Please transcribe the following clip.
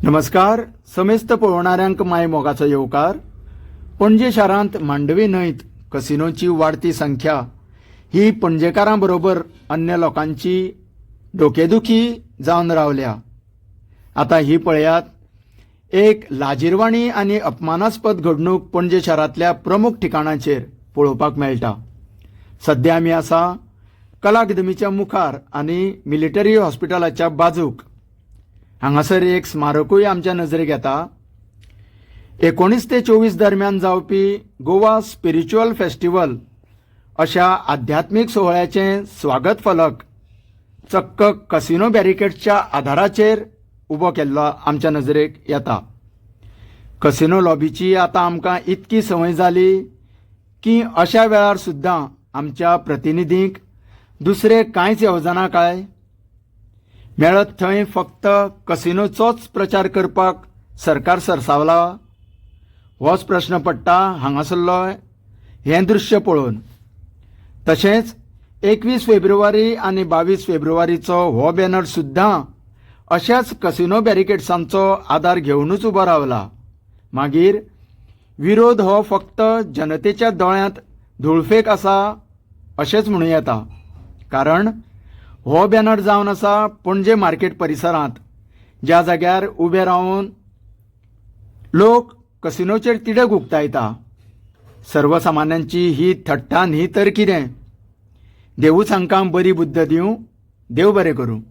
नमस्कार. समेस्त पळोवणाऱ्यांक माय मोगाचो येवकार. पणजे शारांत मांडवी न्हंयत कसिनोची वाडती संख्या ही पणजेकारां बरोबर अन्य लोकांची डोकेदुखी जावन रावल्या. आता ही पळयात, एक लाजिरवाणी आनी अपमानास्पद घडणूक पणजे शारांतल्या प्रमुख ठिकाणांचेर पळोवपाक मेळटा. सध्या आमी आसा कला अकादमीच्या मुखार आनी मिलिटरी हॉस्पिटलाच्या बाजूक. हांगासर एक स्मारकूय आमच्या नजरेक येता. 19 ते 24 दरम्यान जावपी गोवा स्पिरिच्युअल फेस्टिवल अशा आध्यात्मीक सोहळ्याचे स्वागत फलक चक्क कसिनो बॅरिकेड्सच्या आधाराचेर उबो केल्लो आमच्या नजरेक येता. कसिनो लॉबीची आता आमकां इतकी संवय जाली की अशा वेळार सुद्दां आमच्या प्रतिनिधींक दुसरे कांयच येवजना काय. मेळत थंय फक्त कसिनोचोच प्रचार करपाक सरकार सरसावला. होच प्रश्न पडटा हांगासरलो हें दृश्य पळोवन. तशेंच 21 फेब्रुवारी आनी 22 फेब्रुवारीचो हो बॅनर सुद्दां अशाच कसिनो बॅरिकेड्सांचो आदार घेवनूच उबो रावला. मागीर विरोध हो फक्त जनतेच्या दोळ्यांत धुळफेक आसा अशेंच म्हणूं येता. कारण हो बॅनर जावन आसा पणजे मार्केट परिसरांत, ज्या जाग्यार उबे रावन लोक कसिनोचेर तिडक उक्तायता. सर्वसामान्यांची ही थट्टा न्ही तर कितें. देवूच हांकां बरी बुद्द दिवं. देव बरें करूं.